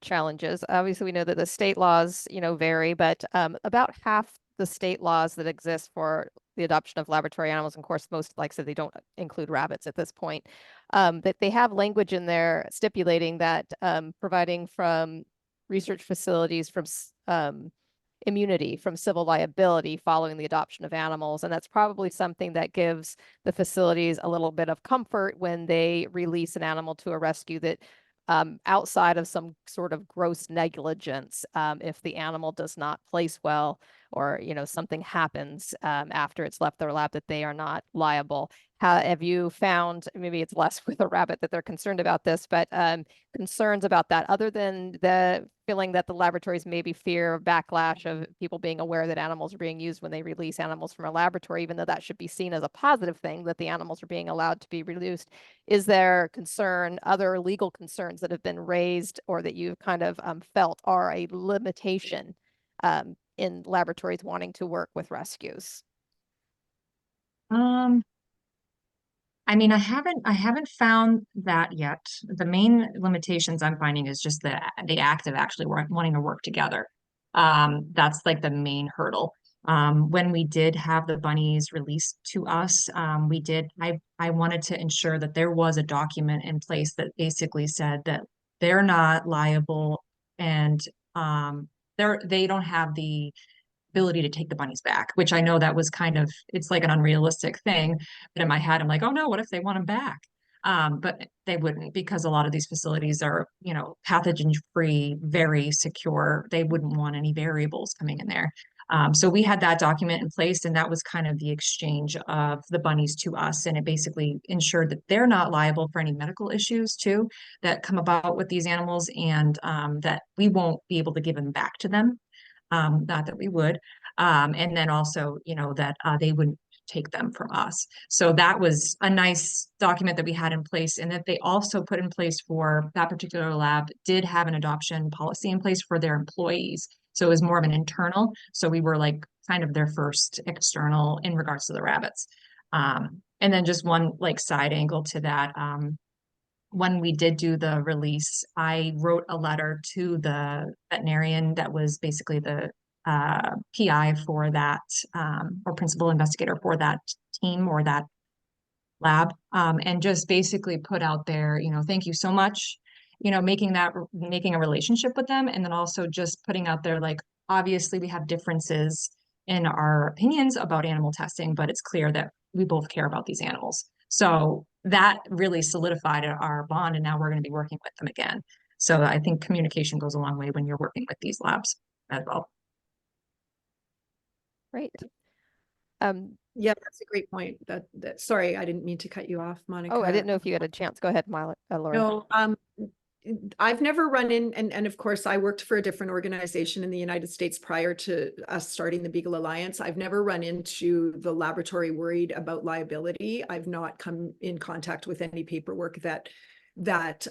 Speaker 1: challenges, obviously we know that the state laws, vary, but about half the state laws that exist for the adoption of laboratory animals, and of course, most, like I said, they don't include rabbits at this point, that they have language in there stipulating that providing from research facilities from immunity from civil liability following the adoption of animals. And that's probably something that gives the facilities a little bit of comfort when they release an animal to a rescue, that outside of some sort of gross negligence, if the animal does not place well, or something happens after it's left their lab, that they are not liable. Have you found, maybe it's less with a rabbit that they're concerned about this, but concerns about that, other than the feeling that the laboratories maybe fear backlash of people being aware that animals are being used when they release animals from a laboratory, even though that should be seen as a positive thing that the animals are being allowed to be released? Is there concern, other legal concerns that have been raised or that you've kind of felt are a limitation in laboratories wanting to work with rescues?
Speaker 3: I mean, I haven't found that yet. The main limitations I'm finding is just the act of actually wanting to work together. That's like the main hurdle. When we did have the bunnies released to us, I wanted to ensure that there was a document in place that basically said that they're not liable, and they don't have the ability to take the bunnies back, which I know that was it's like an unrealistic thing. But in my head, I'm like, oh no, what if they want them back? But they wouldn't, because a lot of these facilities are, pathogen free, very secure. They wouldn't want any variables coming in there. So we had that document in place, and that was kind of the exchange of the bunnies to us. And it basically ensured that they're not liable for any medical issues too that come about with these animals, and that we won't be able to give them back to them. Not that we would. And then also, you know, that they wouldn't take them from us. So that was a nice document that we had in place, and that they also put in place for that particular lab did have an adoption policy in place for their employees. So it was more of an internal. So we were like kind of their first external in regards to the rabbits. And then just one like side angle to that. When we did do the release, I wrote a letter to the veterinarian that was basically the PI for that, or principal investigator for that team or that lab, and just basically put out there, you know, thank you so much, you know, making a relationship with them, and then also just putting out there, like, obviously we have differences in our opinions about animal testing, but it's clear that we both care about these animals. So that really solidified our bond, and now we're going to be working with them again. So I think communication goes a long way when you're working with these labs as well.
Speaker 1: Great.
Speaker 2: Yeah, that's a great point. Sorry, I didn't mean to cut you off, Monica.
Speaker 1: Oh, I didn't know if you had a chance. Go ahead, Laura.
Speaker 2: No, I've never run in, and of course I worked for a different organization in the United States prior to us starting the Beagle Alliance. I've never run into the laboratory worried about liability. I've not come in contact with any paperwork that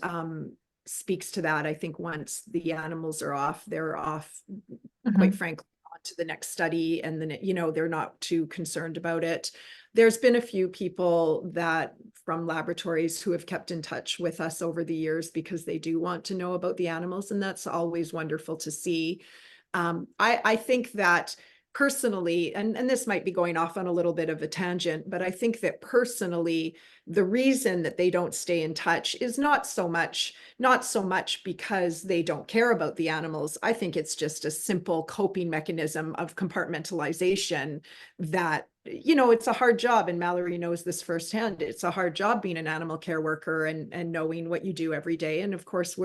Speaker 2: speaks to that. I think once the animals are off, they're off, quite frankly, on to the next study, and then, you know, they're not too concerned about it. There's been a few people that from laboratories who have kept in touch with us over the years because they do want to know about the animals, and that's always wonderful to see. I think that personally, and this might be going off on a little bit of a tangent, but I think that personally, the reason that they don't stay in touch is not so much because they don't care about the animals. I think it's just a simple coping mechanism of compartmentalization that, you know, it's a hard job, and Mallory knows this firsthand. It's a hard job being an animal care worker and knowing what you do every day. And of course,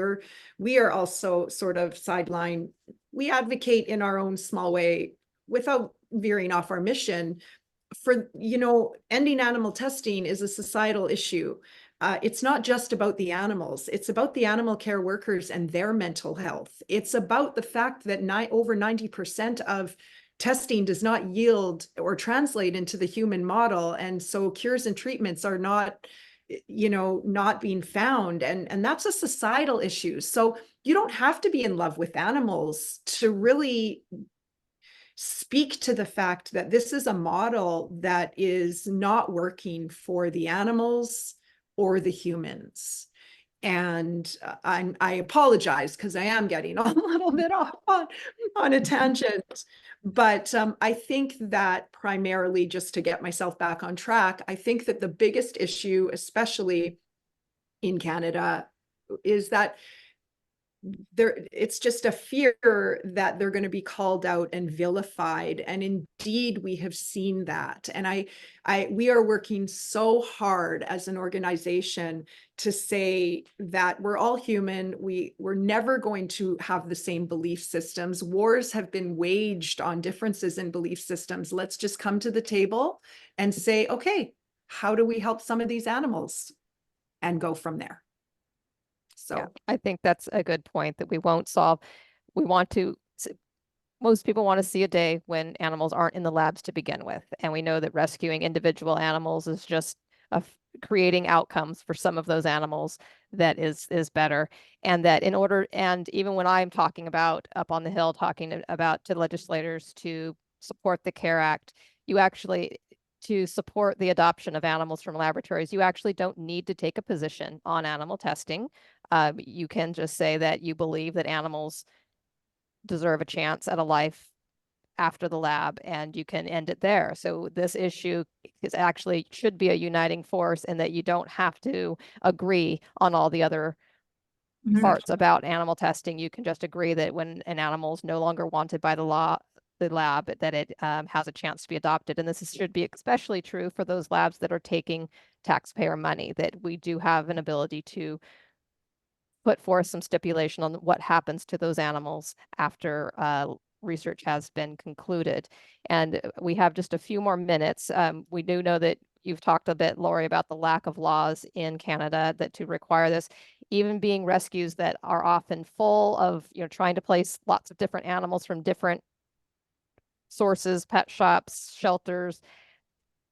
Speaker 2: we are also sort of sideline. We advocate in our own small way without veering off our mission for, you know, ending animal testing is a societal issue. It's not just about the animals. It's about the animal care workers and their mental health. It's about the fact that over 90% of testing does not yield or translate into the human model. And so cures and treatments are not, you know, not being found. And that's a societal issue. So you don't have to be in love with animals to really speak to the fact that this is a model that is not working for the animals or the humans. And I apologize because I am getting a little bit off on a tangent. But I think that primarily, just to get myself back on track, I think that the biggest issue, especially in Canada, is that it's just a fear that they're going to be called out and vilified. And indeed, we have seen that. And we are working so hard as an organization to say that we're all human. We're never going to have the same belief systems. Wars have been waged on differences in belief systems. Let's just come to the table and say, okay, how do we help some of these animals, and go from there. So
Speaker 1: yeah, I think that's a good point, that we won't solve. Most people want to see a day when animals aren't in the labs to begin with. And we know that rescuing individual animals is just creating outcomes for some of those animals that is better. And that and even when I'm talking about up on the Hill, talking about to legislators to support the CARE Act, to support the adoption of animals from laboratories, you actually don't need to take a position on animal testing. You can just say that you believe that animals deserve a chance at a life after the lab, and you can end it there. So this issue should be a uniting force, and that you don't have to agree on all the other parts about animal testing. You can just agree that when an animal is no longer wanted by the lab, that it has a chance to be adopted. And this should be especially true for those labs that are taking taxpayer money, that we do have an ability to put forth some stipulation on what happens to those animals after research has been concluded. And we have just a few more minutes. We do know that you've talked a bit, Lori, about the lack of laws in Canada that to require this, even being rescues that are often full of, trying to place lots of different animals from different sources, pet shops, shelters.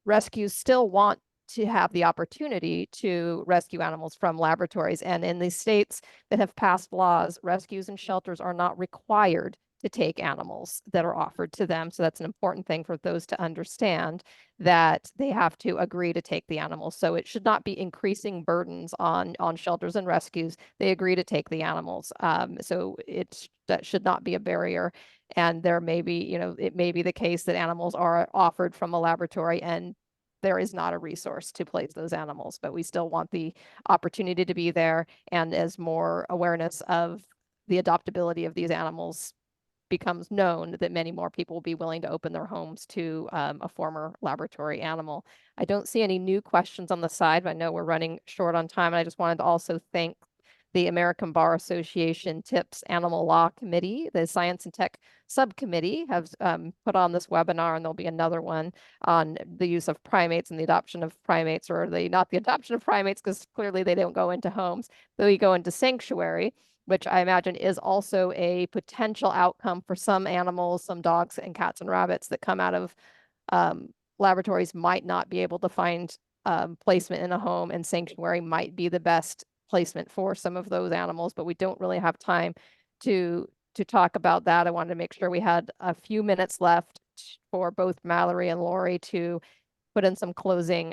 Speaker 1: Rescues still want to have the opportunity to rescue animals from laboratories. And in the states that have passed laws, rescues and shelters are not required to take animals that are offered to them. So that's an important thing for those to understand, that they have to agree to take the animals. So it should not be increasing burdens on shelters and rescues. They agree to take the animals. So that should not be a barrier. And there may be, it may be the case that animals are offered from a laboratory and there is not a resource to place those animals, but we still want the opportunity to be there. And as more awareness of the adoptability of these animals becomes known, that many more people will be willing to open their homes to a former laboratory animal. I don't see any new questions on the side, but I know we're running short on time. And I just wanted to also thank the American Bar Association TIPS Animal Law Committee. The Science and Tech Subcommittee has put on this webinar, and there'll be another one on the use of primates and the adoption of primates, or not the adoption of primates, because clearly they don't go into homes. They go into sanctuary, which I imagine is also a potential outcome for some animals, some dogs and cats and rabbits that come out of laboratories might not be able to find placement in a home, and sanctuary might be the best placement for some of those animals, but we don't really have time to talk about that. I wanted to make sure we had a few minutes left for both Mallory and Lori to put in some closing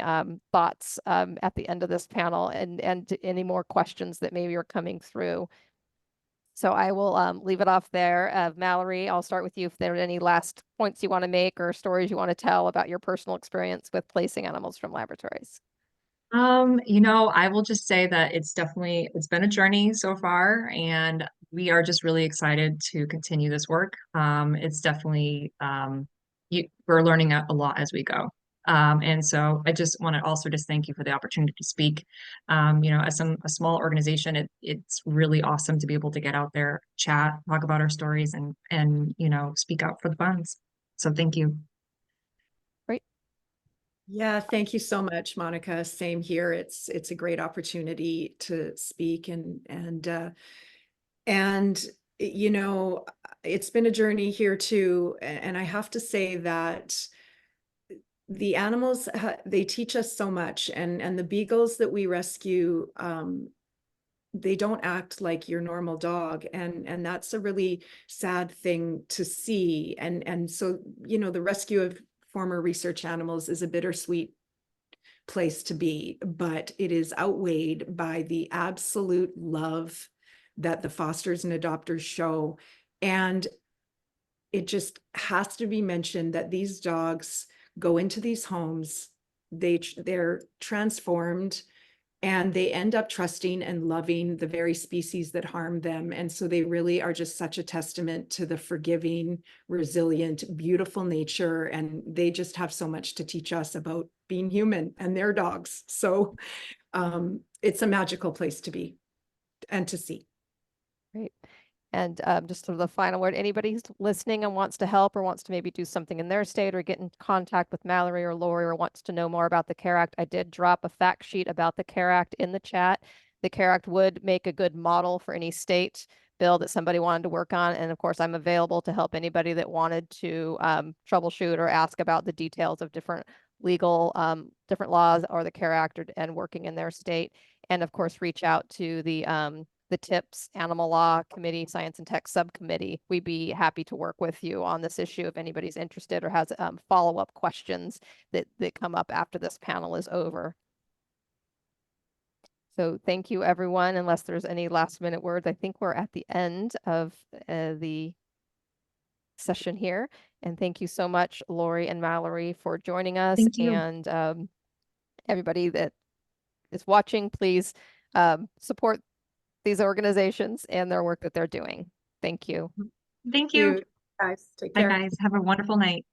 Speaker 1: thoughts at the end of this panel, and any more questions that maybe are coming through. So I will leave it off there. Mallory, I'll start with you if there are any last points you want to make or stories you want to tell about your personal experience with placing animals from laboratories.
Speaker 3: I will just say that it's been a journey so far, and we are just really excited to continue this work. It's definitely, we're learning a lot as we go. And so I just want to also just thank you for the opportunity to speak. As a small organization, it's really awesome to be able to get out there, chat, talk about our stories, and speak out for the buns. So thank you.
Speaker 1: Great.
Speaker 2: Yeah, thank you so much, Monica. Same here. It's a great opportunity to speak and it's been a journey here too. And I have to say that the animals, they teach us so much, and the beagles that we rescue, they don't act like your normal dog, and that's a really sad thing to see. And so, the rescue of former research animals is a bittersweet place to be, but it is outweighed by the absolute love that the fosters and adopters show. And it just has to be mentioned that these dogs go into these homes, they're transformed, and they end up trusting and loving the very species that harm them. And so they really are just such a testament to the forgiving, resilient, beautiful nature. And they just have so much to teach us about being human and their dogs. So it's a magical place to be and to see.
Speaker 1: Great. And just sort of the final word, anybody who's listening and wants to help or wants to maybe do something in their state or get in contact with Mallory or Lori or wants to know more about the CARE Act, I did drop a fact sheet about the CARE Act in the chat. The CARE Act would make a good model for any state bill that somebody wanted to work on. And of course, I'm available to help anybody that wanted to troubleshoot or ask about the details of different legal, different laws or the CARE Act and working in their state. And of course, reach out to the TIPS Animal Law Committee, Science and Tech Subcommittee. We'd be happy to work with you on this issue if anybody's interested or has follow-up questions that come up after this panel is over. So thank you, everyone. Unless there's any last minute words, I think we're at the end of the session here. And thank you so much, Lori and Mallory, for joining us.
Speaker 3: Thank you.
Speaker 1: And everybody that is watching, please support these organizations and their work that they're doing. Thank you.
Speaker 3: Thank you.
Speaker 2: Guys, take
Speaker 3: Bye,
Speaker 2: care.
Speaker 3: guys. Have a wonderful night.